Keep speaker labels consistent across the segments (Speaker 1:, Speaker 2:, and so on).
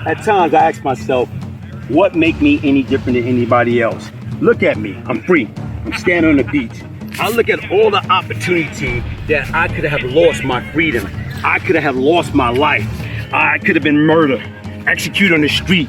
Speaker 1: At times I ask myself, what make me any different than anybody else? Look at me, I'm free. I'm standing on the beach. I look at all the opportunity that I could have lost my freedom. I could have lost my life. I could have been murdered, executed on the street,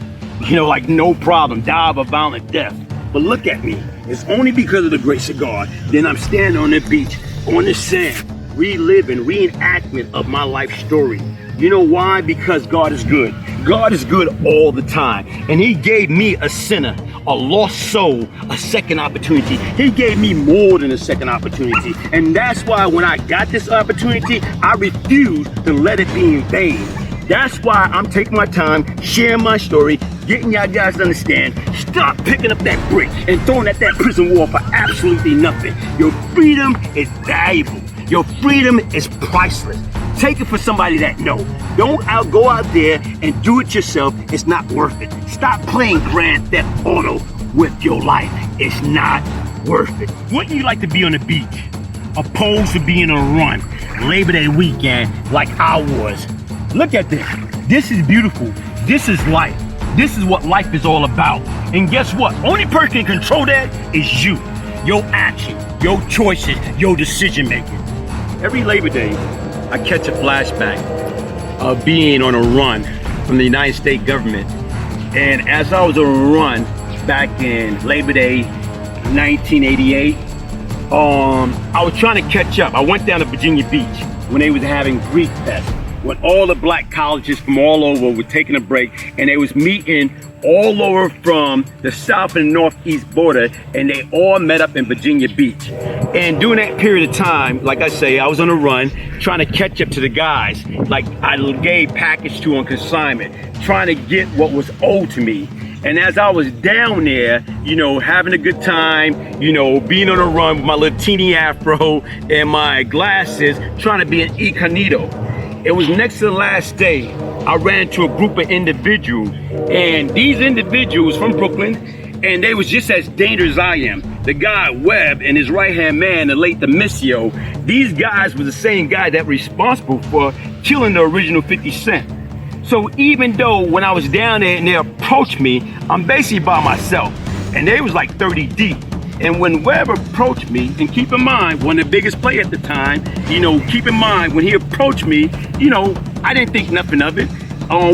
Speaker 1: like no problem, die of a violent death. But look at me. It's only because of the grace of God that I'm standing on the beach, on the sand, reliving, reenactment of my life story. You know why? Because God is good. God is good all the time. And he gave me, a sinner, a lost soul, a second opportunity. He gave me more than a second opportunity. And that's why when I got this opportunity, I refused to let it be in vain. That's why I'm taking my time, sharing my story, getting y'all guys to understand. Stop picking up that brick and throwing at that prison wall for absolutely nothing. Your freedom is valuable. Your freedom is priceless. Take it for somebody that knows. Don't go out there and do it yourself. It's not worth it. Stop playing Grand Theft Auto with your life. It's not worth it. Wouldn't you like to be on the beach, opposed to being on a run, Labor Day weekend like I was? Look at this. This is beautiful. This is life. This is what life is all about. And guess what? Only person can control that is you. Your action, your choices, your decision making. Every Labor Day, I catch a flashback of being on a run from the United States government. And as I was on a run back in Labor Day 1988, I was trying to catch up. I went down to Virginia Beach when they was having Greek Fest, when all the black colleges from all over were taking a break, and they was meeting all over from the south and northeast border, and they all met up in Virginia Beach. And during that period of time, like I say, I was on a run trying to catch up to the guys like I gave package to on consignment, trying to get what was owed to me. And as I was down there, having a good time, being on a run with my little teeny afro and my glasses, trying to be an incognito. It was next to the last day, I ran into a group of individuals, and these individuals from Brooklyn, and they was just as dangerous as I am. The guy Webb and his right-hand man, the late Demisio, these guys were the same guy that were responsible for killing the original 50 Cent. So even though when I was down there and they approached me, I'm basically by myself, and they was like 30 deep. And when Webb approached me, and keep in mind, one of the biggest players at the time, keep in mind, when he approached me, I didn't think nothing of it.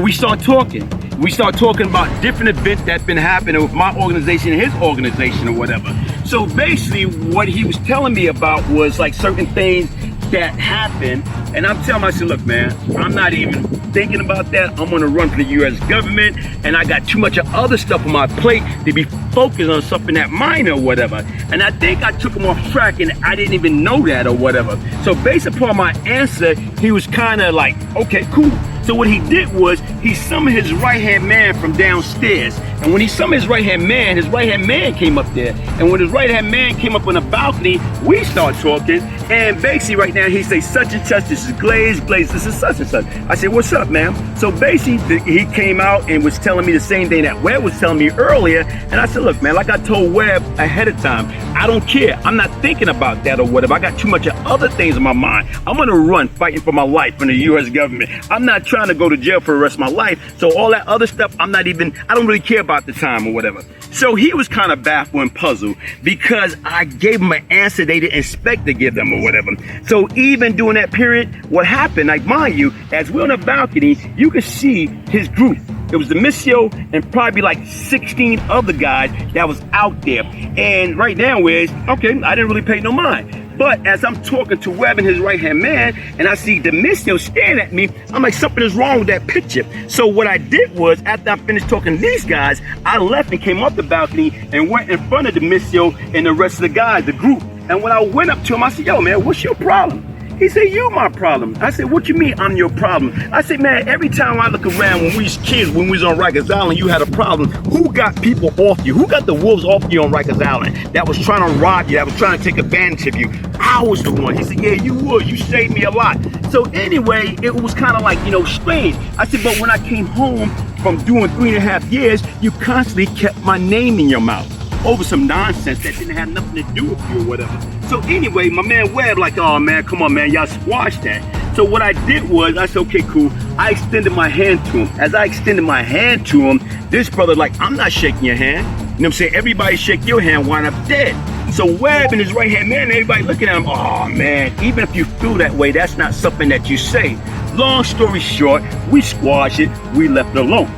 Speaker 1: We started talking. We started talking about different events that's been happening with my organization and his organization or whatever. So basically, what he was telling me about was like certain things that happened. And I'm telling myself, look, man, I'm not even thinking about that. I'm gonna run for the US government, and I got too much of other stuff on my plate to be focused on something that minor or whatever. And I think I took him off track, and I didn't even know that or whatever. So based upon my answer, he was kind of like, okay, cool. So what he did was he summoned his right-hand man from downstairs. And when he summoned his right-hand man came up there. And when his right-hand man came up on the balcony, we started talking. And basically right now he say, such and such, this is Glaze, this is such and such. I said, what's up, man? So basically he came out and was telling me the same thing that Webb was telling me earlier. And I said, look, man, like I told Webb ahead of time, I don't care. I'm not thinking about that or whatever. I got too much of other things in my mind. I'm gonna run fighting for my life from the US government. I'm not trying to go to jail for the rest of my life. So all that other stuff, I don't really care about the time or whatever. So he was kind of baffled and puzzled because I gave him an answer they didn't expect to give them or whatever. So even during that period, what happened, like mind you, as we're on the balcony, you can see his group. It was Demisio and probably like 16 other guys that was out there. And right now is, okay, I didn't really pay no mind. But as I'm talking to Webb and his right-hand man, and I see Demisio staring at me, I'm like, something is wrong with that picture. So what I did was, after I finished talking to these guys, I left and came off the balcony and went in front of Demisio and the rest of the guys, the group. And when I went up to him, I said, yo, man, what's your problem? He said, you my problem. I said, what you mean I'm your problem? I said, man, every time I look around when we was kids, when we was on Rikers Island, you had a problem. Who got people off you? Who got the wolves off you on Rikers Island that was trying to rob you, that was trying to take advantage of you? I was the one. He said, yeah, you would. You saved me a lot. So anyway, it was kind of like, strange. I said, but when I came home from doing 3.5 years, you constantly kept my name in your mouth over some nonsense that didn't have nothing to do with you or whatever. So anyway, my man Webb like, oh man, come on man, y'all squash that. So what I did was, I said, okay, cool. I extended my hand to him. As I extended my hand to him, this brother, like, I'm not shaking your hand. You know what I'm saying? Everybody shake your hand, wind up dead. So Webb in his right hand, man, everybody looking at him, oh man, even if you feel that way, that's not something that you say. Long story short, we squashed it, we left it alone.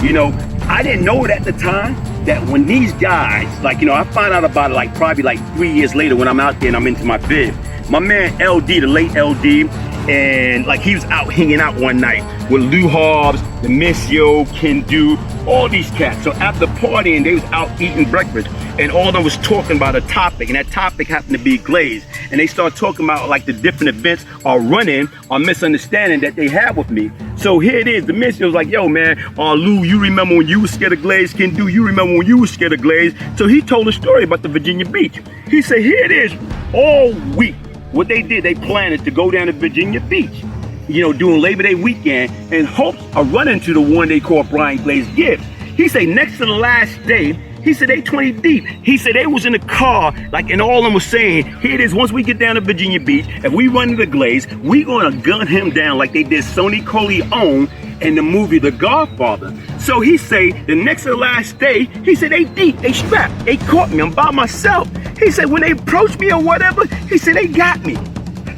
Speaker 1: You know, I didn't know it at the time that when these guys, like, you know, I found out about it like probably like 3 years later when I'm out there and I'm into my bid. My man LD, the late LD, and like he was out hanging out one night with Lou Hobbs, the Miss Yo, Can Do, all these cats. So after partying, they was out eating breakfast, and all of them was talking about a topic, and that topic happened to be Glaze. And they start talking about like the different events or running or misunderstanding that they have with me. So here it is, the Miss Yo was like, yo man, Lou, you remember when you was scared of Glaze? Can Do, you remember when you was scared of Glaze? So he told a story about the Virginia Beach. He said, here it is, all week. What they did, they planned to go down to Virginia Beach, you know, doing Labor Day weekend, and hopes of running to the one they call Brian Glaze Gibbs. He said next to the last day, he said they 20 deep. He said they was in the car, like, and all of them was saying, here it is, once we get down to Virginia Beach, if we run into Glaze, we gonna gun him down like they did Sonny Corleone in the movie The Godfather. So he say the next to the last day, he said they deep, they strapped, they caught me, I'm by myself. He said when they approached me or whatever, he said they got me.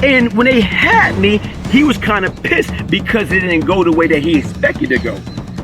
Speaker 1: And when they had me, he was kind of pissed because it didn't go the way that he expected to go.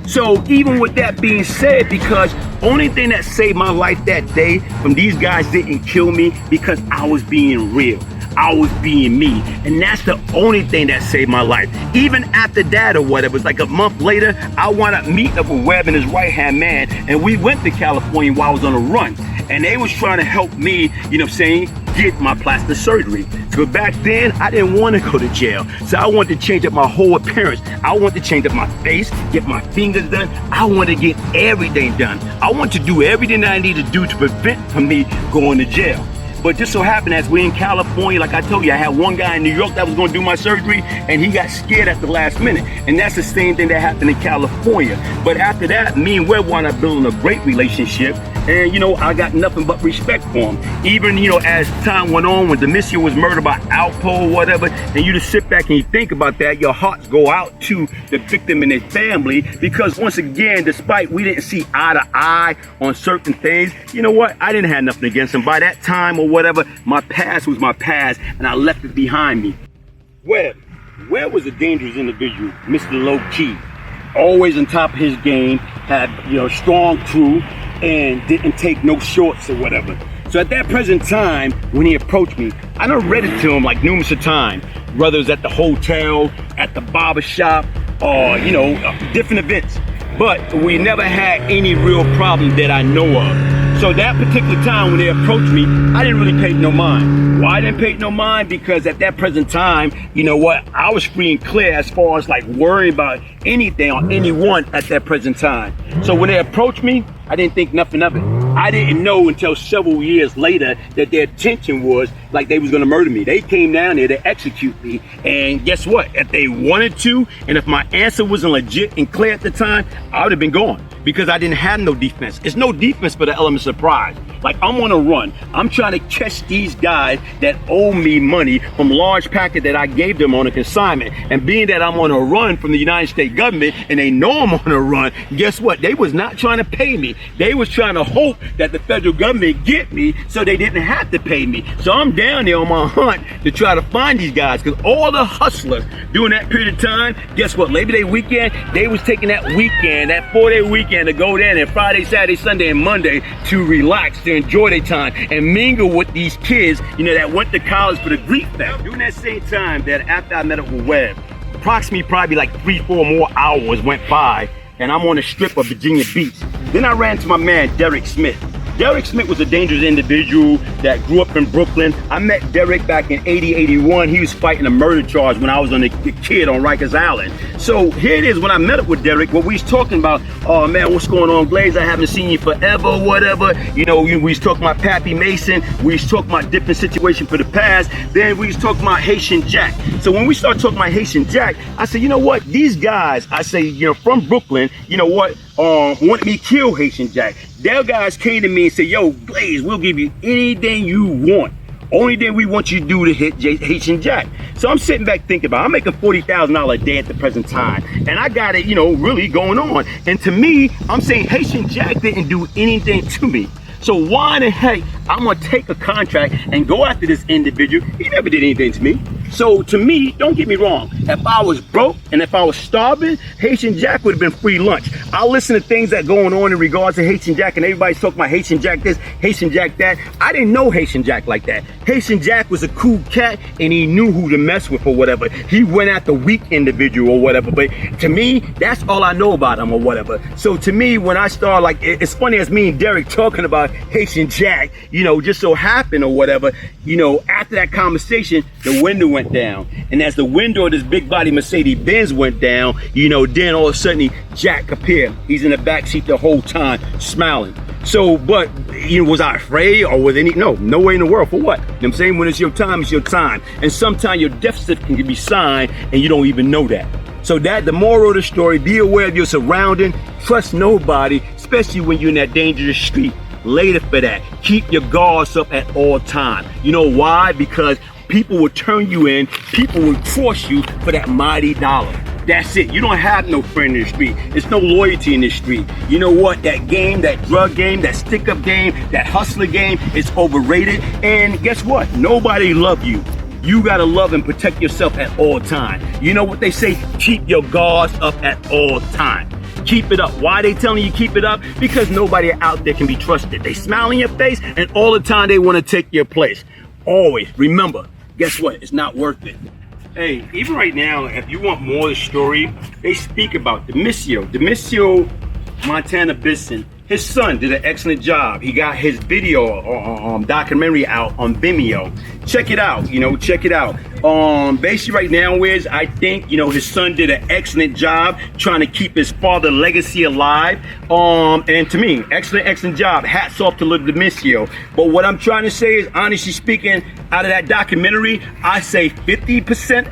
Speaker 1: So even with that being said, because only thing that saved my life that day from these guys didn't kill me because I was being real. I was being me, and that's the only thing that saved my life. Even after that or whatever, it's like a month later, I wound up meeting up with Webb and his right-hand man, and we went to California while I was on a run. And they was trying to help me, you know what I'm saying, get my plastic surgery. So back then, I didn't want to go to jail. So I wanted to change up my whole appearance. I wanted to change up my face, get my fingers done. I wanted to get everything done. I want to do everything that I need to do to prevent from me going to jail. But just so happened as we're in California, like I told you, I had one guy in New York that was going to do my surgery, and he got scared at the last minute. And that's the same thing that happened in California. But after that, me and Webb wound up building a great relationship. And, you know, I got nothing but respect for him. Even, you know, as time went on, when Demisio was murdered by Alpo or whatever, and you just sit back and you think about that, your hearts go out to the victim and their family. Because once again, despite we didn't see eye to eye on certain things, you know what? I didn't have nothing against him. By that time or whatever, my past was my past, and I left it behind me. Webb was a dangerous individual, Mr. Low Key. Always on top of his game, had, you know, strong crew, and didn't take no shorts or whatever. So at that present time, when he approached me, I done read it to him like numerous of times, whether it's at the hotel, at the barber shop, or, you know, different events. But we never had any real problem that I know of. So that particular time when they approached me, I didn't really pay no mind. Why I didn't pay no mind? Because at that present time, you know what, I was free and clear as far as like worrying about anything or anyone at that present time. So when they approached me, I didn't think nothing of it. I didn't know until several years later that their intention was like they was gonna murder me. They came down there to execute me. And guess what? If they wanted to, and if my answer wasn't legit and clear at the time, I would have been gone because I didn't have no defense. It's no defense for the element of surprise. Like I'm on a run. I'm trying to catch these guys that owe me money from large packet that I gave them on a consignment. And being that I'm on a run from the United States government and they know I'm on a run, guess what? They was not trying to pay me. They was trying to hope that the federal government get me so they didn't have to pay me. So I'm down there on my hunt to try to find these guys because all the hustlers during that period of time, guess what? Labor Day weekend, they was taking that weekend, that 4-day weekend to go down there Friday, Saturday, Sunday, and Monday to relax, to enjoy their time and mingle with these kids, you know, that went to college for the grief thing. During that same time that after I met up with Webb, approximately probably like 3-4 more hours went by and I'm on the strip of Virginia Beach. Then I ran to my man, Derek Smith. Derek Smith was a dangerous individual that grew up in Brooklyn. I met Derek back in 80, 81. He was fighting a murder charge when I was on the kid on Rikers Island. So here it is, when I met up with Derek, what we was talking about, oh man, what's going on, Glaze? I haven't seen you forever, whatever. You know, we was talking about Pappy Mason. We was talking about different situations for the past. Then we was talking about Haitian Jack. So when we started talking about Haitian Jack, I said, you know what? These guys, I say, you know, from Brooklyn, you know what? Want me to kill Haitian Jack. Their guys came to me and said, yo, Glaze, we'll give you anything you want. Only thing we want you to do to hit Haitian Jack. So I'm sitting back thinking about, I'm making $40,000 a day at the present time, and I got it, really going on. And to me, I'm saying Haitian Jack didn't do anything to me. So why the heck I'm gonna take a contract and go after this individual? He never did anything to me. So to me, don't get me wrong, if I was broke and if I was starving, Haitian Jack would have been free lunch. I listen to things that going on in regards to Haitian Jack, and everybody's talking about Haitian Jack this, Haitian Jack that. I didn't know Haitian Jack like that. Haitian Jack was a cool cat, and he knew who to mess with or whatever. He went at the weak individual or whatever, but to me, that's all I know about him or whatever. So to me, when I start, like, it's funny as me and Derek talking about Haitian Jack, just so happened or whatever, after that conversation, the window went down. And as the window of this big body Mercedes Benz went down, then all of a sudden Jack appeared. He's in the back seat the whole time, smiling. So, but, was I afraid or was no way in the world for what? You know what I'm saying? When it's your time, it's your time. And sometimes your death certificate can be signed and you don't even know that. So the moral of the story, be aware of your surrounding, trust nobody, especially when you're in that dangerous street. Later for that, keep your guards up at all times. You know why? Because people will turn you in, people will force you for that mighty dollar. That's it. You don't have no friend in the street. There's no loyalty in the street. You know what? That game, that drug game, that stick-up game, that hustler game is overrated. And guess what? Nobody love you. You gotta love and protect yourself at all times. You know what they say? Keep your guards up at all times. Keep it up. Why they telling you keep it up? Because nobody out there can be trusted. They smile in your face, and all the time they want to take your place. Always remember, guess what? It's not worth it. Hey, even right now, if you want more of the story, they speak about Demisio Montana Bisson. His son did an excellent job. He got his video documentary out on Vimeo. Check it out, check it out. Basically right now is, I think, his son did an excellent job trying to keep his father's legacy alive. And to me, excellent job. Hats off to little Demisio. But what I'm trying to say is, honestly speaking, out of that documentary, I say 50%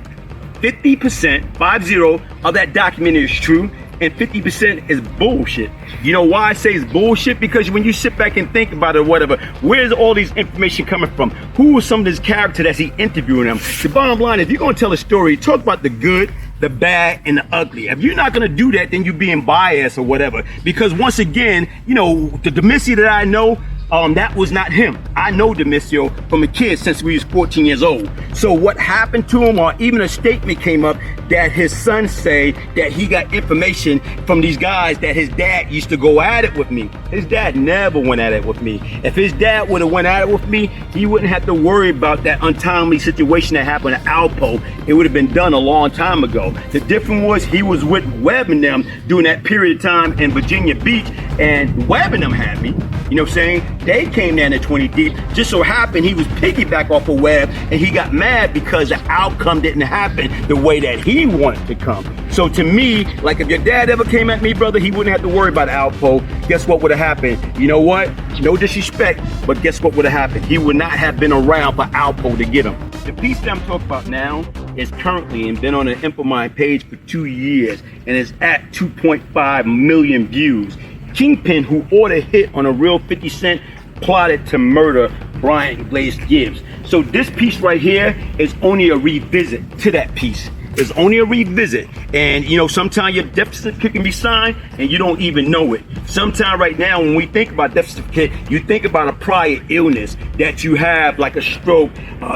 Speaker 1: of that documentary is true, and 50% is bullshit. You know why I say it's bullshit? Because when you sit back and think about it or whatever, where's all these information coming from? Who was some of this character that's he interviewing them? The bottom line, if you're gonna tell a story, talk about the good, the bad, and the ugly. If you're not gonna do that, then you're being biased or whatever. Because once again, the Demisio that I know, that was not him. I know Demisio from a kid since we was 14 years old. So what happened to him, or even a statement came up that his son say that he got information from these guys that his dad used to go at it with me. His dad never went at it with me. If his dad would have went at it with me, he wouldn't have to worry about that untimely situation that happened at Alpo. It would have been done a long time ago. The difference was he was with Webb and them during that period of time in Virginia Beach, and Webb and them had me. You know what I'm saying? They came down to 20 deep. Just so happened he was piggyback off of Webb, and he got mad because the outcome didn't happen the way that he wanted to come. So to me, like if your dad ever came at me, brother, he wouldn't have to worry about Alpo. Guess what would have happened? You know what? No disrespect, but guess what would have happened? He would not have been around for Alpo to get him. The piece that I'm talking about now is currently and been on the Infominds page for 2 years, and is at 2.5 million views. Kingpin, who ordered hit on a real 50 Cent, plotted to murder Glaze Gibbs. So this piece right here is only a revisit to that piece. It's only a revisit. And sometimes your death certificate can be signed and you don't even know it. Sometimes right now when we think about death certificate, you think about a prior illness that you have, like a stroke,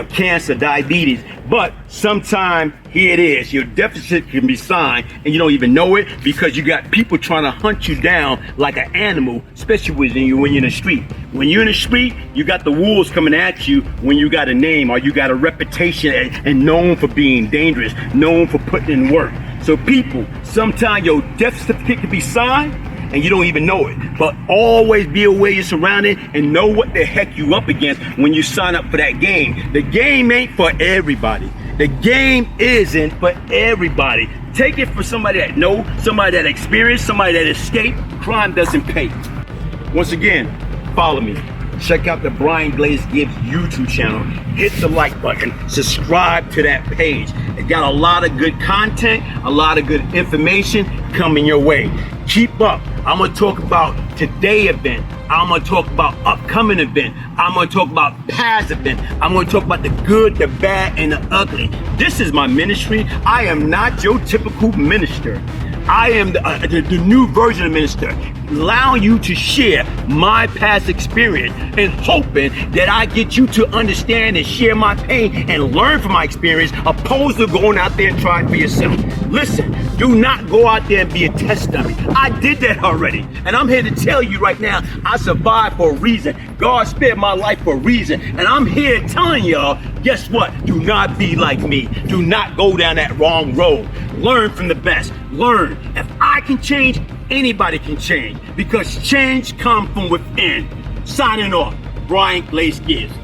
Speaker 1: cancer, diabetes. But sometimes here it is, your death certificate can be signed and you don't even know it, because you got people trying to hunt you down like an animal, especially when you're in the street. When you're in the street, you got the wolves coming at you when you got a name or you got a reputation and known for being dangerous, known for putting in work. So people, sometimes your death certificate can be signed and you don't even know it. But always be aware you're surrounded and know what the heck you up against when you sign up for that game. The game ain't for everybody. The game isn't for everybody. Take it for somebody that know, somebody that experienced, somebody that escaped. Crime doesn't pay. Once again, follow me. Check out the Glaze Gibbs YouTube channel. Hit the like button. Subscribe to that page. It got a lot of good content, a lot of good information coming your way. Keep up. I'm going to talk about today's event I'm gonna talk about upcoming event. I'm gonna talk about past event. I'm gonna talk about the good, the bad, and the ugly. This is my ministry. I am not your typical minister. I am the new version of minister, allowing you to share my past experience and hoping that I get you to understand and share my pain and learn from my experience, opposed to going out there and trying for yourself. Listen, do not go out there and be a test dummy. I did that already, and I'm here to tell you right now, I survived for a reason. God spared my life for a reason, and I'm here telling y'all, guess what? Do not be like me. Do not go down that wrong road. Learn from the best. Learn. If I can change, anybody can change, because change comes from within. Signing off, Brian Glaze Gibbs.